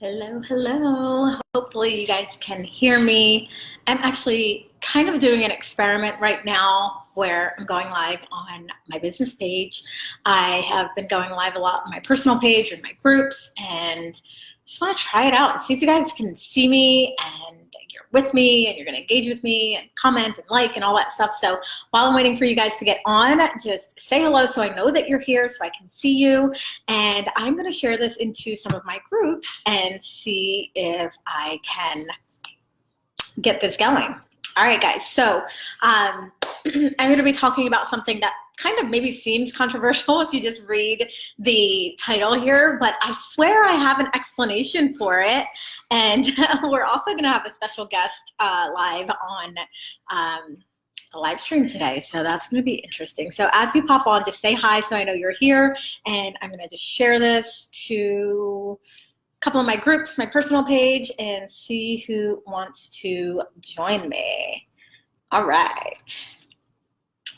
Hello, hello. Hopefully you guys can hear me. I'm actually kind of doing an experiment right now where I'm going live on my business page. I have been going live a lot on my personal page and my groups, and just want to try it out and see if you guys can see me and you're with me and you're going to engage with me and comment and like and all that stuff. So while I'm waiting for you guys to get on, just say hello so I know that you're here so I can see you. And I'm going to share this into some of my groups and see if I can get this going. All right, guys. So I'm going to be talking about something that kind of maybe seems controversial if you just read the title here, but I swear I have an explanation for it. And we're also going to have a special guest live on a live stream today. So that's going to be interesting. So as you pop on, just say hi so I know you're here. And I'm going to just share this to a couple of my groups, my personal page, and see who wants to join me. All right.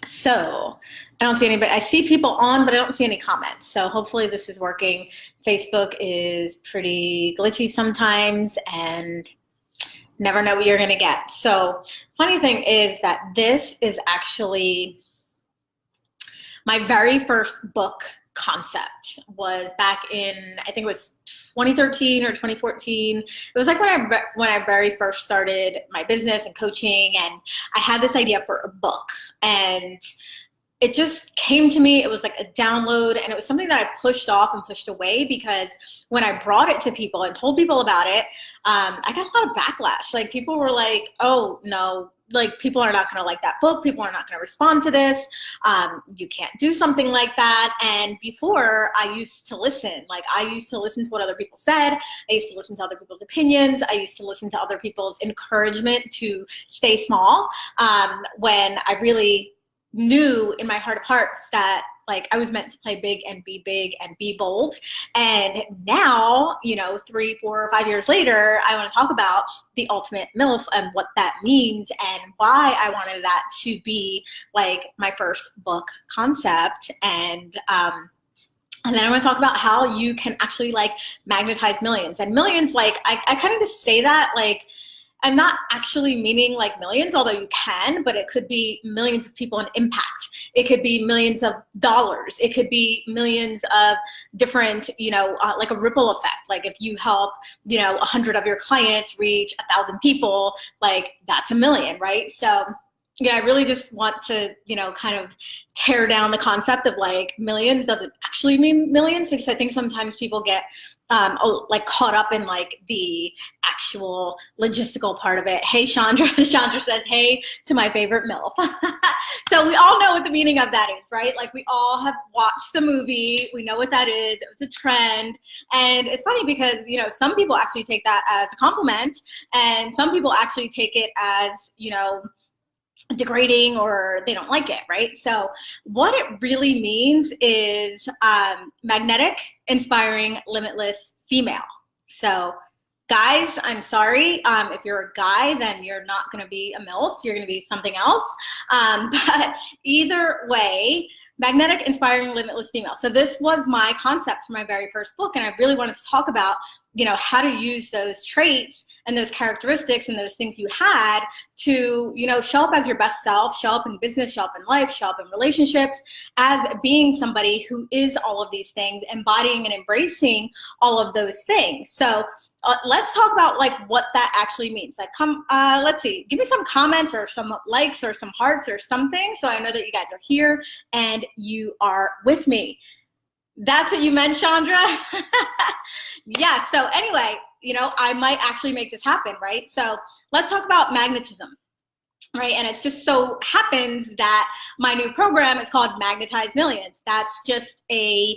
So I don't see anybody. I see people on, but I don't see any comments. So hopefully this is working. Facebook is pretty glitchy sometimes and never know what you're going to get. So funny thing is that this is actually my very first book concept. Was back in, I think it was 2013 or 2014. It was like when I very first started my business and coaching, and I had this idea for a book, and it just came to me. It was like a download, and it was something that I pushed off and pushed away because when I brought it to people and told people about it, I got a lot of backlash. Like, people were like, oh no, like, people are not going to like that book. People are not going to respond to this. You can't do something like that. And before, I used to listen. Like, I used to listen to what other people said. I used to listen to other people's opinions. I used to listen to other people's encouragement to stay small, when I really knew in my heart of hearts that, like, I was meant to play big and be bold. And now, 3, 4, or 5 years later, I want to talk about the ultimate MILF and what that means and why I wanted that to be like my first book concept. And then I want to talk about how you can actually like magnetize millions. And millions, like, I kind of just say that, like, I'm not actually meaning like millions, although you can, but it could be millions of people in impact. It could be millions of dollars. It could be millions of different, like a ripple effect. Like, if you help, 100 of your clients reach 1,000 people, like, that's a million, right? So, I really just want to, kind of tear down the concept of like millions doesn't actually mean millions, because I think sometimes people get like caught up in like the actual logistical part of it. Hey, Chandra. Chandra says, hey to my favorite MILF. So we all know what the meaning of that is, right? Like, we all have watched the movie. We know what that is. It was a trend. And it's funny because, some people actually take that as a compliment, and some people actually take it as, degrading, or they don't like it, right? So what it really means is magnetic, inspiring, limitless female. So guys, I'm sorry. If you're a guy, then you're not going to be a MILF. You're going to be something else. But either way, magnetic, inspiring, limitless female. So this was my concept for my very first book, and I really wanted to talk about how to use those traits and those characteristics and those things you had to, show up as your best self, show up in business, show up in life, show up in relationships as being somebody who is all of these things, embodying and embracing all of those things. So let's talk about like what that actually means. Like, let's see, give me some comments or some likes or some hearts or something so I know that you guys are here and you are with me. That's what you meant, Chandra? Yeah, so anyway, I might actually make this happen, right? So let's talk about magnetism, right? And it's just so happens that my new program is called Magnetize Millions. That's just a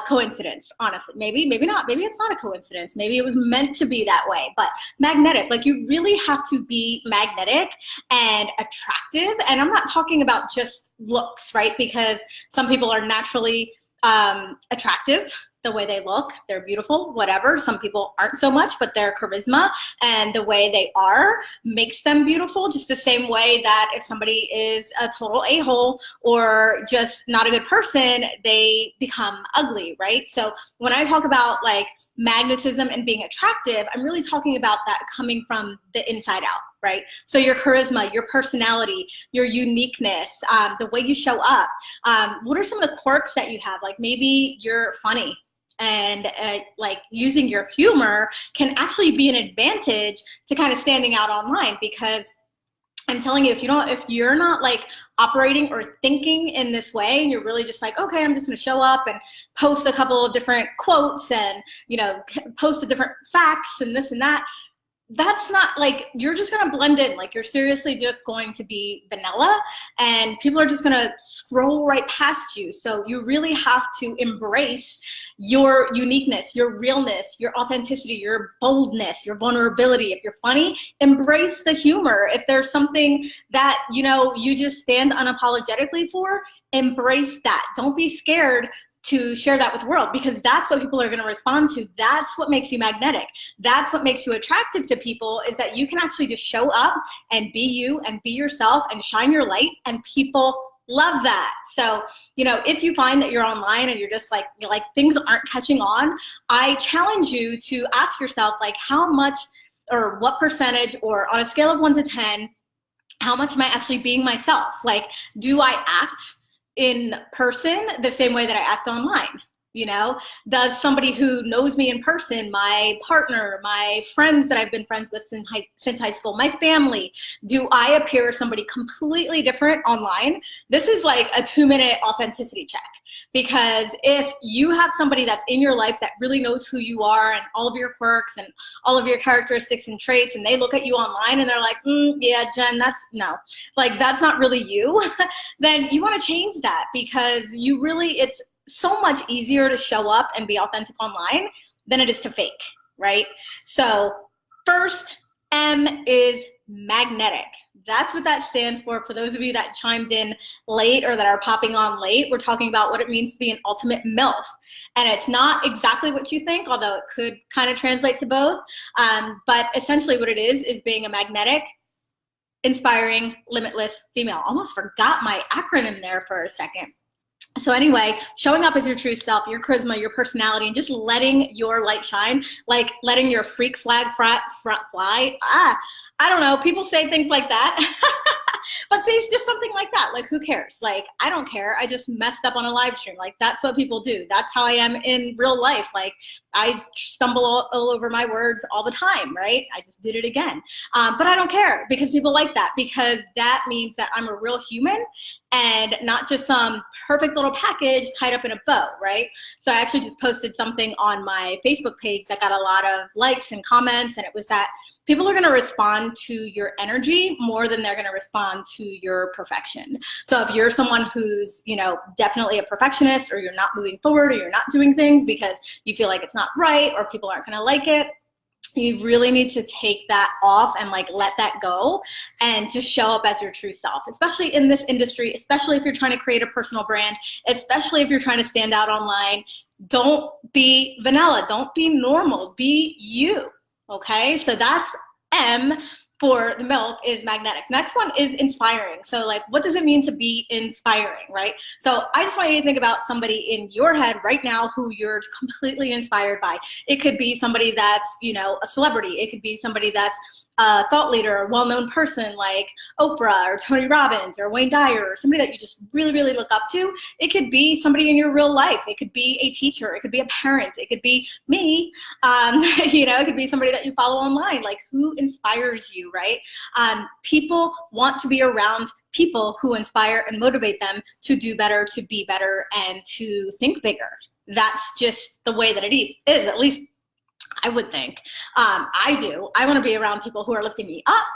coincidence, honestly. Maybe not. Maybe it's not a coincidence. Maybe it was meant to be that way. But magnetic, like, you really have to be magnetic and attractive. And I'm not talking about just looks, right? Because some people are naturally attractive, the way they look, they're beautiful, whatever. Some people aren't so much, but their charisma and the way they are makes them beautiful, just the same way that if somebody is a total a-hole or just not a good person, they become ugly, right? So when I talk about like magnetism and being attractive, I'm really talking about that coming from the inside out, right? So your charisma, your personality, your uniqueness, the way you show up. What are some of the quirks that you have? Like maybe you're funny, and like using your humor can actually be an advantage to kind of standing out online, because I'm telling you, if you're not like operating or thinking in this way, and you're really just like, okay, I'm just going to show up and post a couple of different quotes and, you know, post the different facts and this and that, that's not like, you're just going to blend in. Like you're seriously just going to be vanilla, and people are just going to scroll right past you. So you really have to embrace your uniqueness, your realness, your authenticity, your boldness, your vulnerability. If you're funny, embrace the humor. If there's something that, you know, you just stand unapologetically for, embrace that. Don't be scared to share that with the world, because that's what people are going to respond to. That's what makes you magnetic. That's what makes you attractive to people, is that you can actually just show up and be you and be yourself and shine your light, and people love that. So, you know, if you find that you're online and you're just like things aren't catching on, I challenge you to ask yourself, like, how much or what percentage, or on a scale of 1 to 10, how much am I actually being myself? Like, do I act in person the same way that I act online? You know, does somebody who knows me in person, my partner, my friends that I've been friends with since high school, my family, do I appear as somebody completely different online? This is like a 2-minute authenticity check, because if you have somebody that's in your life that really knows who you are and all of your quirks and all of your characteristics and traits, and they look at you online and they're like, yeah, Jen, that's not really you, then you want to change that, because it's so much easier to show up and be authentic online than it is to fake, right? So first, M is magnetic. That's what that stands for. For those of you that chimed in late or that are popping on late, we're talking about what it means to be an ultimate MILF. And it's not exactly what you think, although it could kind of translate to both. But essentially what it is being a magnetic, inspiring, limitless female. Almost forgot my acronym there for a second. So anyway, showing up as your true self, your charisma, your personality, and just letting your light shine, like letting your freak flag front fly. I don't know, people say things like that. But see, it's just something like that. Like, who cares? Like, I don't care. I just messed up on a live stream. Like, that's what people do. That's how I am in real life. Like, I stumble all over my words all the time, right? I just did it again. But I don't care, because people like that, because that means that I'm a real human and not just some perfect little package tied up in a bow, right? So I actually just posted something on my Facebook page that got a lot of likes and comments, and it was that people are going to respond to your energy more than they're going to respond to your perfection. So if you're someone who's, you know, definitely a perfectionist, or you're not moving forward, or you're not doing things because you feel like it's not right, or people aren't going to like it, you really need to take that off and like let that go and just show up as your true self, especially in this industry, especially if you're trying to create a personal brand, especially if you're trying to stand out online. Don't be vanilla. Don't be normal. Be you. Okay, so that's M for the MILF, is magnetic. Next one is inspiring. So like, what does it mean to be inspiring, right? So I just want you to think about somebody in your head right now who you're completely inspired by. It could be somebody that's, you know, a celebrity. It could be somebody that's a thought leader, a well-known person like Oprah or Tony Robbins or Wayne Dyer, or somebody that you just really, really look up to. It could be somebody in your real life. It could be a teacher. It could be a parent. It could be me. You know, it could be somebody that you follow online. Like, who inspires you, right? People want to be around people who inspire and motivate them to do better, to be better, and to think bigger. That's just the way that it is, at least I would think. I do. I want to be around people who are lifting me up,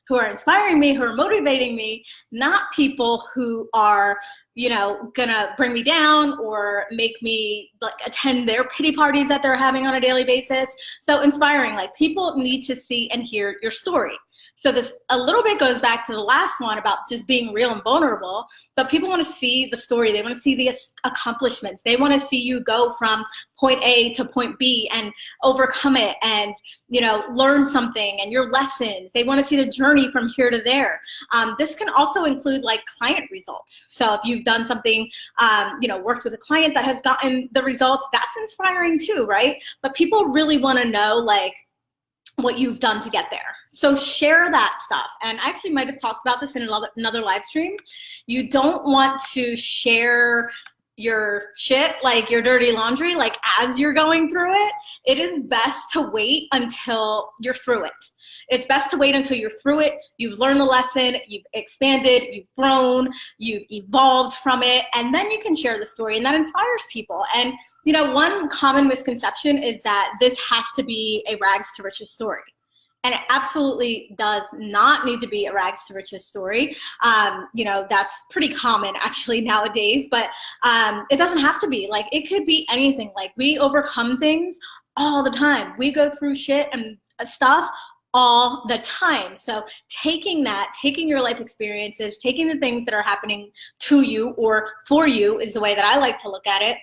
who are inspiring me, who are motivating me, not people who are, you know, gonna bring me down or make me like attend their pity parties that they're having on a daily basis. So inspiring, like, people need to see and hear your story. So this a little bit goes back to the last one about just being real and vulnerable, but people want to see the story. They want to see the accomplishments. They want to see you go from point A to point B and overcome it and, you know, learn something and your lessons. They want to see the journey from here to there. This can also include like client results. So if you've done something, you know, worked with a client that has gotten the results, that's inspiring too, right? But people really want to know like what you've done to get there. So share that stuff. And I actually might have talked about this in another live stream. You don't want to share your shit, like your dirty laundry, like as you're going through it. It is best to wait until you're through it. It's best to wait until you're through it. You've learned the lesson, you've expanded, you've grown, you've evolved from it, and then you can share the story, and that inspires people. And you know, one common misconception is that this has to be a rags to riches story. And it absolutely does not need to be a rags to riches story. You know, that's pretty common actually nowadays, but it doesn't have to be. Like, it could be anything. Like, we overcome things all the time. We go through shit and stuff all the time. So taking your life experiences, taking the things that are happening to you or for you is the way that I like to look at it.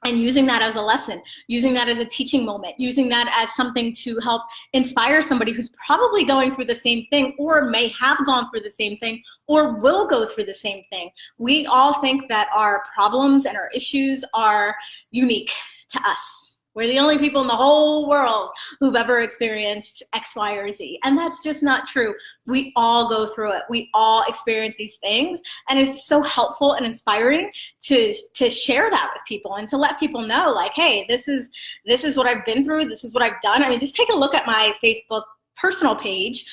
And using that as a lesson, using that as a teaching moment, using that as something to help inspire somebody who's probably going through the same thing or may have gone through the same thing or will go through the same thing. We all think that our problems and our issues are unique to us. We're the only people in the whole world who've ever experienced X, Y, or Z. And that's just not true. We all go through it. We all experience these things. And it's so helpful and inspiring to share that with people and to let people know, like, hey, this is what I've been through. This is what I've done. I mean, just take a look at my Facebook personal page,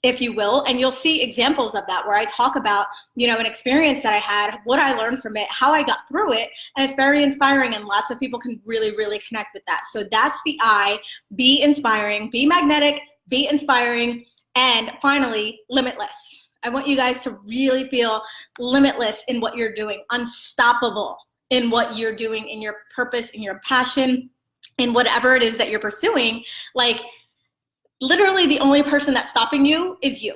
if you will, and you'll see examples of that where I talk about, you know, an experience that I had, what I learned from it, how I got through it, and it's very inspiring, and lots of people can really, really connect with that. So that's the I. Be inspiring, be magnetic, be inspiring, and finally, limitless. I want you guys to really feel limitless in what you're doing, unstoppable in what you're doing, in your purpose, in your passion, in whatever it is that you're pursuing. Like, literally the only person that's stopping you is you.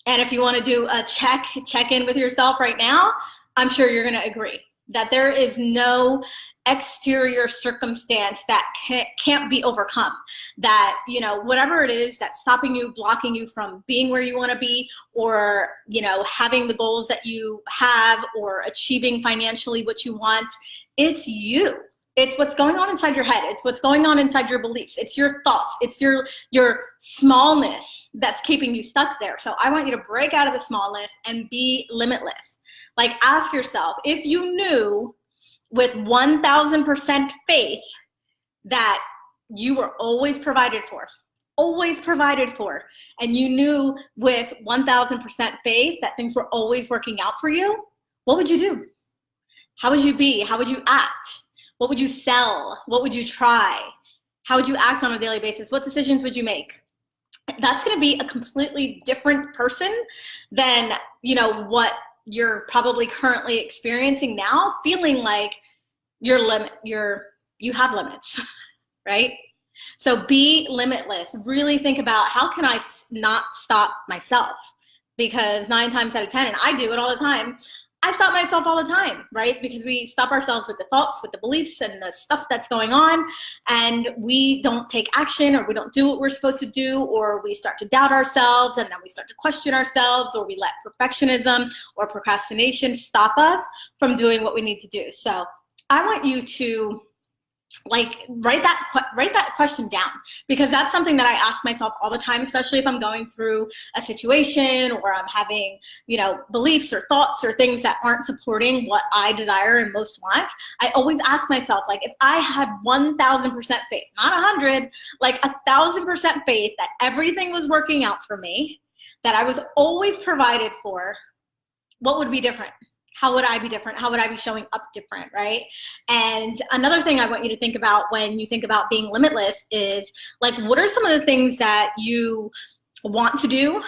And if you want to do a check in with yourself right now, I'm sure you're going to agree that there is no exterior circumstance that can't be overcome. That, you know, whatever it is that's stopping you, blocking you from being where you want to be, or, you know, having the goals that you have, or achieving financially what you want, it's you. It's what's going on inside your head. It's what's going on inside your beliefs. It's your thoughts. It's your smallness that's keeping you stuck there. So I want you to break out of the smallness and be limitless. Like, ask yourself, if you knew with 1,000% faith that you were always provided for, and you knew with 1,000% faith that things were always working out for you, what would you do? How would you be? How would you act? What would you sell? What would you try? How would you act on a daily basis? What decisions would you make? That's going to be a completely different person than, you know, what you're probably currently experiencing now, feeling like you have limits, right? So be limitless. Really think about, how can I not stop myself? Because 9 times out of 10, and I do it all the time, I stop myself all the time, right? Because we stop ourselves with the thoughts, with the beliefs, and the stuff that's going on, and we don't take action, or we don't do what we're supposed to do, or we start to doubt ourselves, and then we start to question ourselves, or we let perfectionism or procrastination stop us from doing what we need to do. So I want you to write that question down, because that's something that I ask myself all the time, especially if I'm going through a situation or I'm having, you know, beliefs or thoughts or things that aren't supporting what I desire and most want. I always ask myself, like, if I had 1,000% faith, not 100, like 1,000% faith that everything was working out for me, that I was always provided for, what would be different? How would I be different? How would I be showing up different, right? And another thing I want you to think about when you think about being limitless is, like, what are some of the things that you want to do,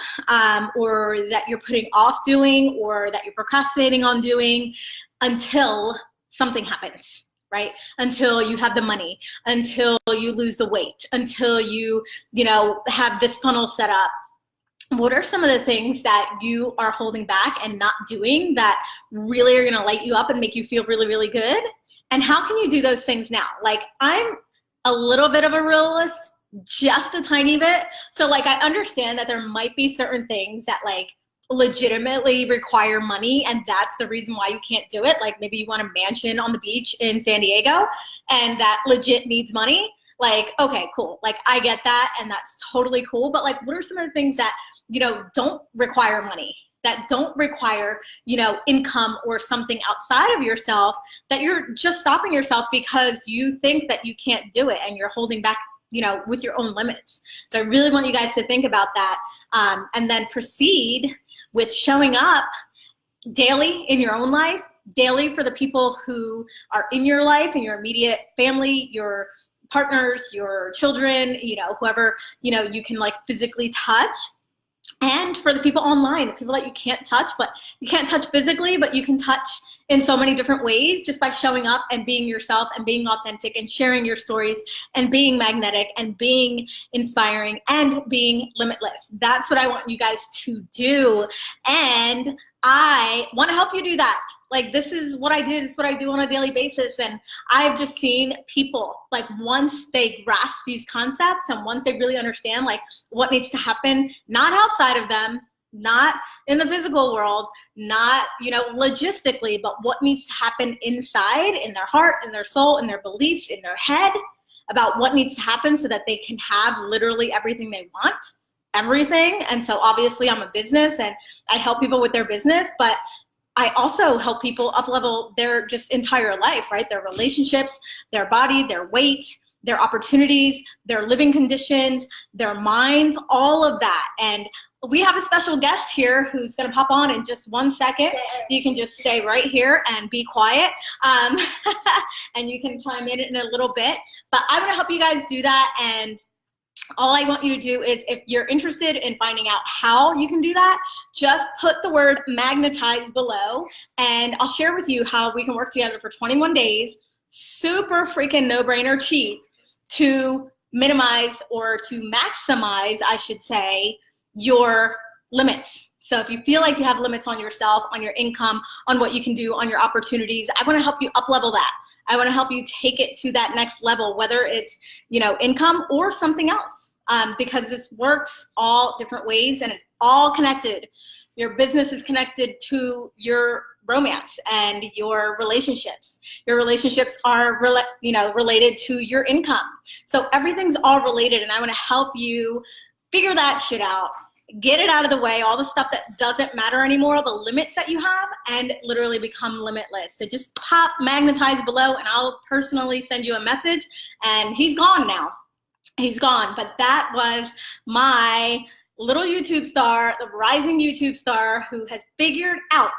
or that you're putting off doing, or that you're procrastinating on doing until something happens, right? Until you have the money, until you lose the weight, until you know, have this funnel set up. what are some of the things that you are holding back and not doing that really are going to light you up and make you feel really, really good? And how can you do those things now? Like, I'm a little bit of a realist, just a tiny bit. So like, I understand that there might be certain things that like legitimately require money, and that's the reason why you can't do it. Like, maybe you want a mansion on the beach in San Diego and that legit needs money. Like, okay, cool. Like, I get that, and that's totally cool. But like, what are some of the things that, you know, don't require money, that don't require, you know, income or something outside of yourself, that you're just stopping yourself because you think that you can't do it and you're holding back, you know, with your own limits? So I really want you guys to think about that, and then proceed with showing up daily in your own life, daily for the people who are in your life, in your immediate family, your partners, your children, you know, whoever, you know, you can like physically touch. And for the people online, the people that you can't touch, but you can't touch physically, but you can touch in so many different ways just by showing up and being yourself and being authentic and sharing your stories and being magnetic and being inspiring and being limitless. That's what I want you guys to do. And I want to help you do that. Like, this is what I do. This is what I do on a daily basis. And I've just seen people, like, once they grasp these concepts and once they really understand, like, what needs to happen, not outside of them, not in the physical world, not, you know, logistically, but what needs to happen inside, in their heart, in their soul, in their beliefs, in their head, about what needs to happen so that they can have literally everything they want, everything. And so obviously I'm a business and I help people with their business, but I also help people up-level their just entire life, right? Their relationships, their body, their weight, their opportunities, their living conditions, their minds, all of that. And we have a special guest here who's going to pop on in just 1 second. You can just stay right here and be quiet. And you can chime in a little bit. But I'm going to help you guys do that. And all I want you to do is, if you're interested in finding out how you can do that, just put the word magnetize below, and I'll share with you how we can work together for 21 days, super freaking no-brainer cheap, to minimize, or to maximize, I should say, your limits. So if you feel like you have limits on yourself, on your income, on what you can do, on your opportunities, I want to help you up-level that. I want to help you take it to that next level, whether it's, you know, income or something else, because this works all different ways and it's all connected. Your business is connected to your romance and your relationships. Your relationships are, related to your income. So everything's all related, and I want to help you figure that shit out. Get it out of the way, all the stuff that doesn't matter anymore, the limits that you have, and literally become limitless. So just pop magnetize below, and I'll personally send you a message. And he's gone now. He's gone. But that was my little YouTube star, the rising YouTube star, who has figured out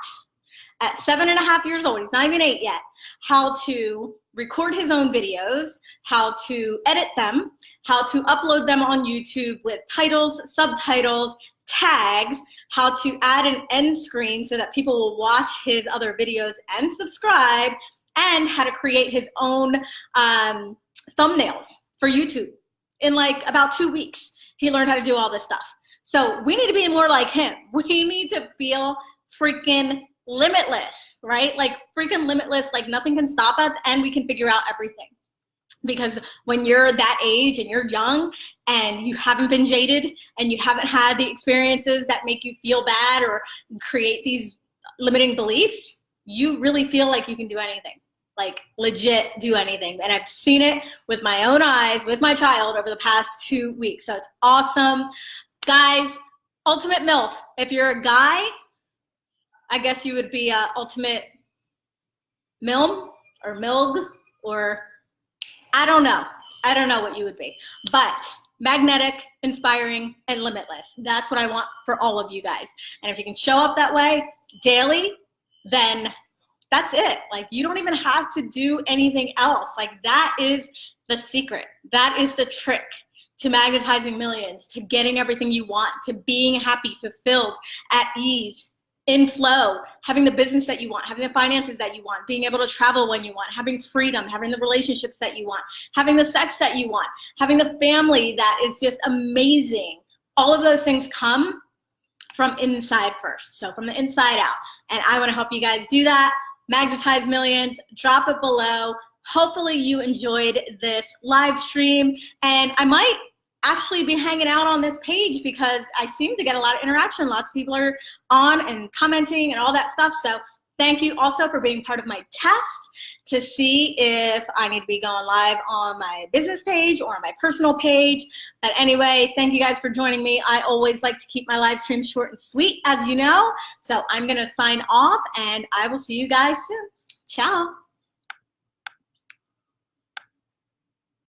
at 7.5 years old, he's not even 8 yet, how to record his own videos, how to edit them, how to upload them on YouTube with titles, subtitles, tags, how to add an end screen so that people will watch his other videos and subscribe, and how to create his own thumbnails for YouTube. In like about 2 weeks, he learned how to do all this stuff. So we need to be more like him. We need to feel freaking limitless, right? Like freaking limitless, like nothing can stop us, and we can figure out everything. Because when you're that age and you're young and you haven't been jaded and you haven't had the experiences that make you feel bad or create these limiting beliefs, you really feel like you can do anything, like legit do anything. And I've seen it with my own eyes with my child over the past 2 weeks. So it's awesome. Guys, ultimate MILF. If you're a guy, I guess you would be ultimate MILM or MILG, or I don't know. I don't know what you would be. But magnetic, inspiring, and limitless. That's what I want for all of you guys. And if you can show up that way daily, then that's it. Like, you don't even have to do anything else. Like, that is the secret. That is the trick to magnetizing millions, to getting everything you want, to being happy, fulfilled, at ease, in flow, having the business that you want, having the finances that you want, being able to travel when you want, having freedom, having the relationships that you want, having the sex that you want, having the family that is just amazing. All of those things come from inside first. So from the inside out. And I want to help you guys do that. Magnetize millions. Drop it below. Hopefully you enjoyed this live stream. And I might actually be hanging out on this page because I seem to get a lot of interaction. Lots of people are on and commenting and all that stuff. So thank you also for being part of my test to see if I need to be going live on my business page or on my personal page. But anyway, thank you guys for joining me. I always like to keep my live streams short and sweet, as you know. So I'm going to sign off, and I will see you guys soon. Ciao.